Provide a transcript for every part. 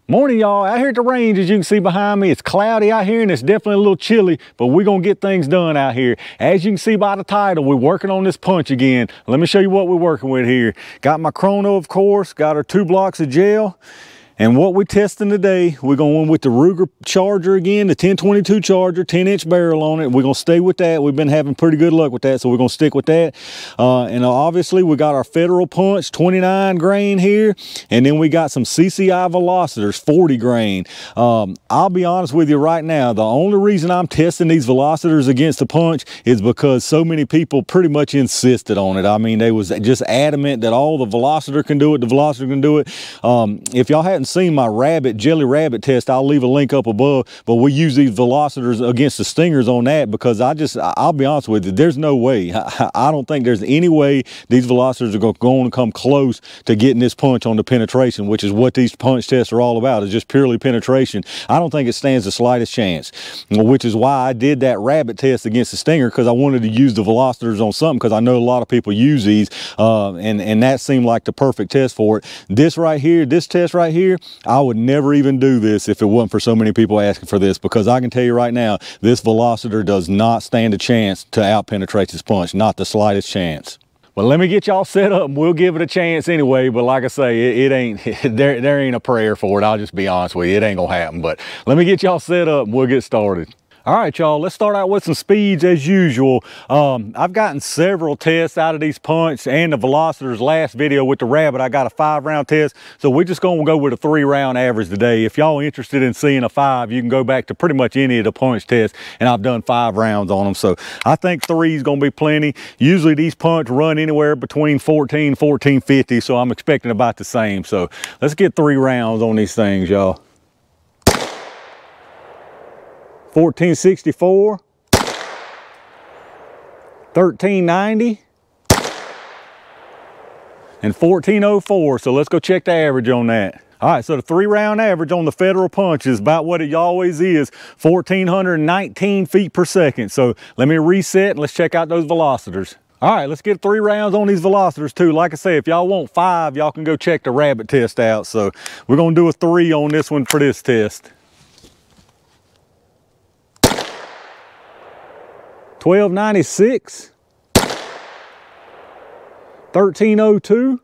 Morning, y'all. Out here at the range, as you can see behind me, it's cloudy out here and it's definitely a little chilly, but we're gonna get things done out here. As you can see by the title, we're working on this punch again. Let me show you what we're working with here. Got my chrono, of course, got our 2 blocks of gel. And what we're testing today, we're going with the Ruger Charger again, the 1022 Charger, 10-inch barrel on it. We're going to stay with that. We've been having pretty good luck with that, so we're going to stick with that. And obviously, we got our Federal Punch 29 grain here, and then we got some CCI Velocitors 40 grain. I'll be honest with you right now, the only reason I'm testing these Velocitors against the punch is because so many people pretty much insisted on it. I mean, they was just adamant that all the Velocitor can do it, the Velocitor can do it. If y'all hadn't seen my jelly rabbit test, I'll leave a link up above, but we use these Velocitors against the stingers on that because I'll be honest with you, there's no way, I don't think there's any way these Velocitors are going to come close to getting this punch on the penetration, which is what these punch tests are all about, is just purely penetration. I don't think it stands the slightest chance, which is why I did that rabbit test against the stinger, because I wanted to use the Velocitors on something, because I know a lot of people use these, and that seemed like the perfect test for it. This test right here, I would never even do this if it wasn't for so many people asking for this, because I can tell you right now, this Velocitor does not stand a chance to out-penetrate this punch, not the slightest chance. Well, let me get y'all set up and we'll give it a chance anyway, but like I say, it ain't, there ain't a prayer for it. I'll just be honest with you, it ain't gonna happen, but let me get y'all set up and we'll get started. All right, y'all, let's start out with some speeds as usual. I've gotten several tests out of these punch and the Velocitors. Last video with the rabbit, I got a 5-round test. So we're just gonna go with a 3-round average today. If y'all interested in seeing a 5, you can go back to pretty much any of the punch tests, and I've done 5 rounds on them. So I think 3 is gonna be plenty. Usually these punch run anywhere between 1450, so I'm expecting about the same. So let's get 3 rounds on these things, y'all. 1464, 1390, and 1404. So let's go check the average on that. All right, so the 3-round average on the Federal Punch is about what it always is, 1,419 feet per second. So let me reset and let's check out those Velocitors. All right, let's get 3 rounds on these Velocitors too. Like I say, if y'all want 5, y'all can go check the rabbit test out. So we're gonna do a 3 on this one for this test. 1296, 1302,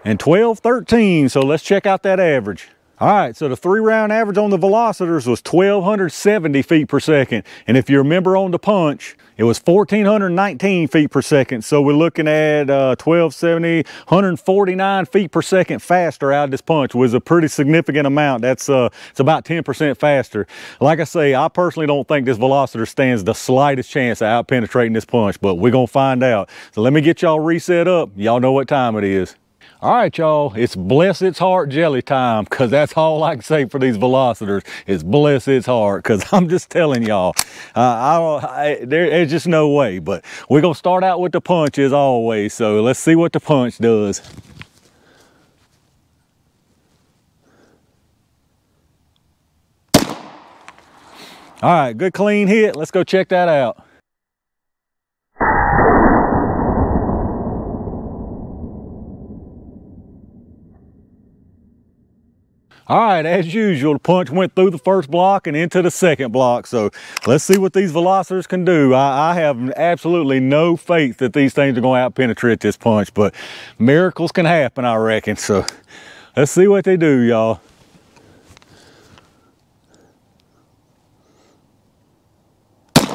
and 1213. So let's check out that average. All right, so the 3-round average on the Velocitors was 1,270 feet per second. And if you remember on the punch, it was 1,419 feet per second. So we're looking at 1,270, 149 feet per second faster out of this punch. Was a pretty significant amount. It's about 10% faster. Like I say, I personally don't think this Velocitor stands the slightest chance of out-penetrating this punch, but we're gonna find out. So let me get y'all reset up. Y'all know what time it is. All right, y'all, it's bless its heart jelly time, because that's all I can say for these Velocitors is bless its heart, because I'm just telling y'all, there's just no way. But we're going to start out with the punch as always, so let's see what the punch does. All right, good clean hit. Let's go check that out. All right, as usual, the punch went through the first block and into the second block. So let's see what these Velocitors can do. I have absolutely no faith that these things are going to out-penetrate this punch, but miracles can happen, I reckon. So let's see what they do, y'all. All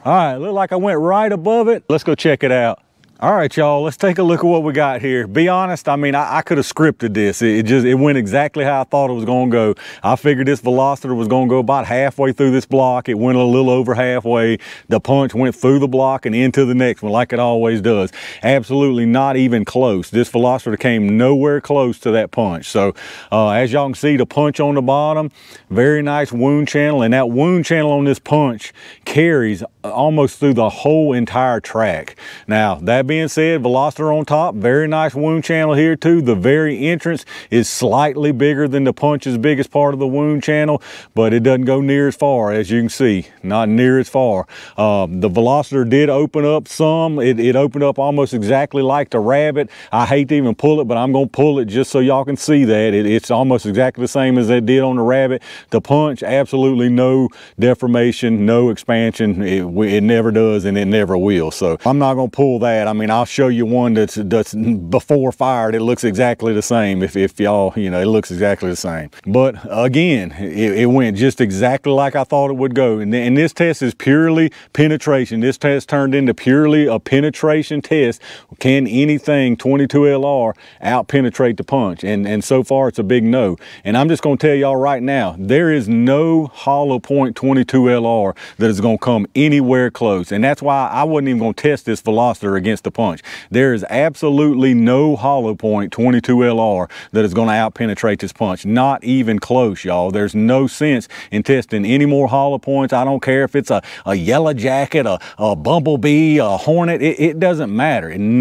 right, look like I went right above it. Let's go check it out. All right, y'all, let's take a look at what we got here. Be honest, I mean, I could have scripted this. It went exactly how I thought it was gonna go. I figured this Velocitor was gonna go about halfway through this block. It went a little over halfway. The punch went through the block and into the next one like it always does. Absolutely not even close. This Velocitor came nowhere close to that punch. So as y'all can see, the punch on the bottom, very nice wound channel, and that wound channel on this punch carries almost through the whole entire track. Now, that being said, Velocitor on top, very nice wound channel here too. The very entrance is slightly bigger than the punch's biggest part of the wound channel, but it doesn't go near as far, as you can see, not near as far. The Velocitor did open up some. It opened up almost exactly like the Rabbit. I hate to even pull it, but I'm gonna pull it just so y'all can see that. It's almost exactly the same as it did on the Rabbit. The punch, absolutely no deformation, no expansion. It never does and it never will. So I'm not gonna pull that. I mean, I'll show you one that's before fired. It looks exactly the same. If y'all, you know, it looks exactly the same. But again, it went just exactly like I thought it would go. And this test is purely penetration. This test turned into purely a penetration test. Can anything 22 LR out penetrate the punch? And so far it's a big no. And I'm just gonna tell y'all right now, there is no hollow point 22 LR that is gonna come anywhere close. And that's why I wasn't even gonna test this Velocitor against the punch. There is absolutely no hollow point 22 LR that is gonna out penetrate this punch. Not even close, y'all. There's no sense in testing any more hollow points. I don't care if it's a yellow jacket, a bumblebee, a hornet, it doesn't matter. And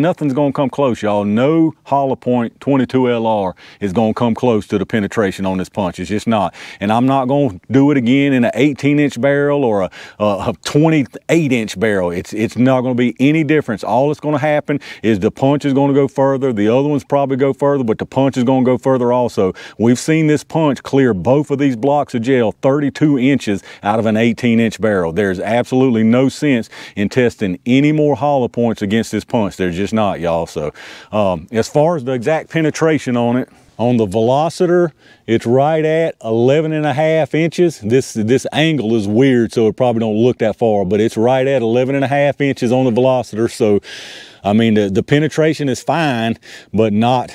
nothing's gonna come close, y'all. No hollow point 22 LR is gonna come close to the penetration on this punch. It's just not. And I'm not gonna do it again in an 18-inch barrel or a 28-inch barrel. It's not gonna be any difference. All that's gonna happen is the punch is gonna go further. The other ones probably go further, but the punch is gonna go further also. We've seen this punch clear both of these blocks of gel 32 inches out of an 18-inch barrel. There's absolutely no sense in testing any more hollow points against this punch. There's just not, y'all. So as far as the exact penetration on it, on the Velocitor, it's right at 11.5 inches. This angle is weird, so it probably don't look that far, but it's right at 11.5 inches on the Velocitor. So I mean, the penetration is fine, but not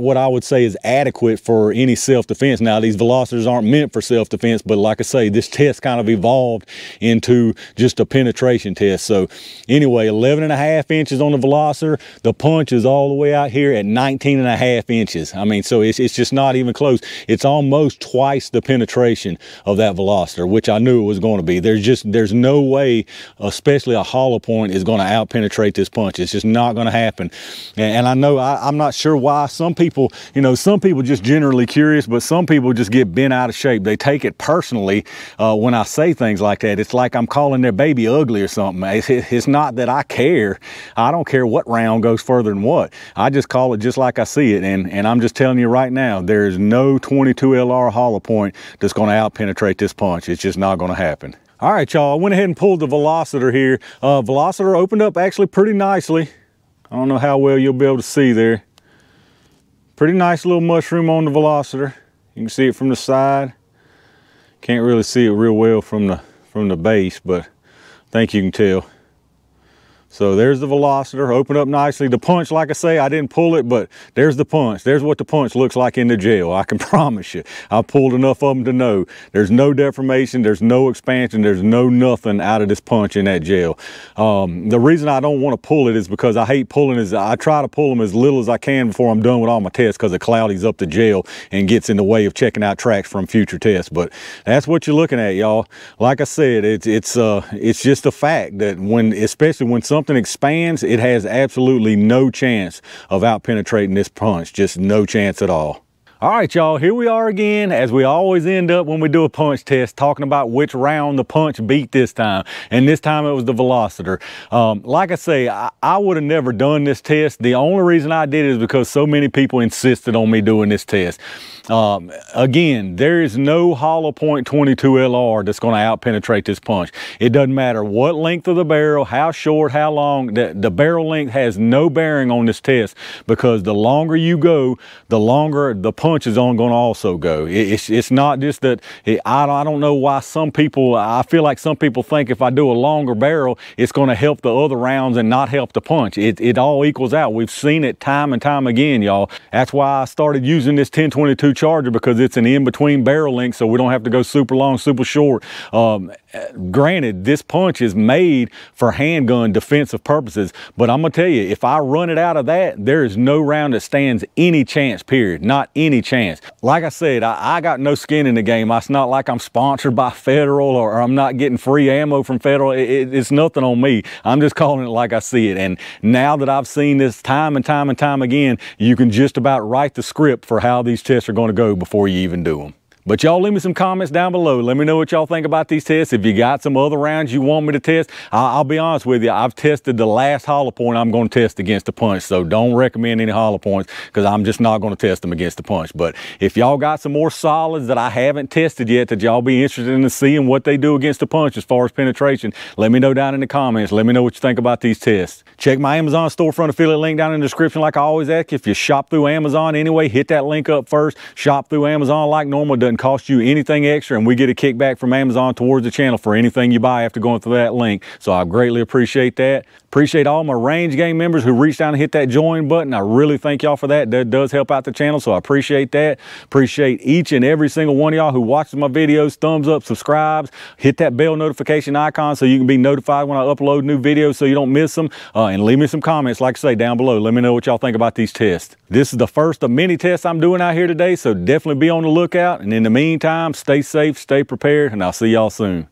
what I would say is adequate for any self-defense. Now, these Velocitors aren't meant for self-defense, but like I say, this test kind of evolved into just a penetration test. So anyway, 11.5 inches on the Velocitor. The punch is all the way out here at 19.5 inches. I mean, so it's just not even close. It's almost twice the penetration of that Velocitor, which I knew it was going to be. There's no way, especially a hollow point, is going to out-penetrate this punch. It's just not going to happen. And I know I'm not sure why some people, you know, some people just generally curious, but some people just get bent out of shape. They take it personally when I say things like that. It's like I'm calling their baby ugly or something. It's not that I care. I don't care what round goes further than what. I just call it just like I see it. And I'm just telling you right now, there's no 22 LR hollow point that's going to out penetrate this punch. It's just not going to happen. All right, y'all, I went ahead and pulled the Velocitor here. Velocitor opened up actually pretty nicely. I don't know how well you'll be able to see there. Pretty nice little mushroom on the Velocitor. You can see it from the side. Can't really see it real well from the base, but I think you can tell. So there's the Velocitor, opened up nicely. The punch, like I say, I didn't pull it, but there's the punch. There's what the punch looks like in the gel. I can promise you. I pulled enough of them to know. There's no deformation, there's no expansion, there's no nothing out of this punch in that gel. The reason I don't want to pull it is because I hate pulling is I try to pull them as little as I can before I'm done with all my tests because it cloudies up the gel and gets in the way of checking out tracks from future tests. But that's what you're looking at, y'all. Like I said, it's just a fact that especially when something expands, it has absolutely no chance of out penetrating this punch. Just no chance at all. All right, y'all, here we are again, as we always end up when we do a punch test, talking about which round the punch beat this time. And this time it was the Velocitor. Like I say, I would have never done this test. The only reason I did it is because so many people insisted on me doing this test. Again, there is no hollow point 22 LR that's going to out penetrate this punch. It doesn't matter what length of the barrel, how short, how long, the barrel length has no bearing on this test, because the longer you go, the longer the punch is on going to also go. It's not just that I don't know why some people, I feel like some people think if I do a longer barrel, it's going to help the other rounds and not help the punch. It all equals out. We've seen it time and time again, y'all. That's why I started using this 1022 Charger, because it's an in-between barrel length, so we don't have to go super long, super short. Granted, this punch is made for handgun defensive purposes, but I'm gonna tell you, if I run it out of that, there is no round that stands any chance, period. Not any chance. Like I said, I got no skin in the game. It's not like I'm sponsored by Federal or I'm not getting free ammo from Federal. It's nothing on me. I'm just calling it like I see it. And now that I've seen this time and time and time again, you can just about write the script for how these tests are gonna go before you even do them. But y'all leave me some comments down below. Let me know what y'all think about these tests. If you got some other rounds you want me to test, I'll be honest with you, I've tested the last hollow point I'm going to test against the punch. So don't recommend any hollow points because I'm just not going to test them against the punch. But if y'all got some more solids that I haven't tested yet that y'all be interested in seeing what they do against the punch as far as penetration, let me know down in the comments. Let me know what you think about these tests. Check my Amazon storefront affiliate link down in the description like I always ask. If you shop through Amazon anyway, hit that link up first. Shop through Amazon like normal. It doesn't cost you anything extra, and we get a kickback from Amazon towards the channel for anything you buy after going through that link. So I greatly appreciate that. Appreciate all my range game members who reached down and hit that join button. I really thank y'all for that. That does help out the channel, so I appreciate that. Appreciate each and every single one of y'all who watches my videos, thumbs up, subscribes, hit that bell notification icon so you can be notified when I upload new videos so you don't miss them. And leave me some comments, like I say, down below. Let me know what y'all think about these tests. This is the first of many tests I'm doing out here today, so definitely be on the lookout. And in the meantime, stay safe, stay prepared, and I'll see y'all soon.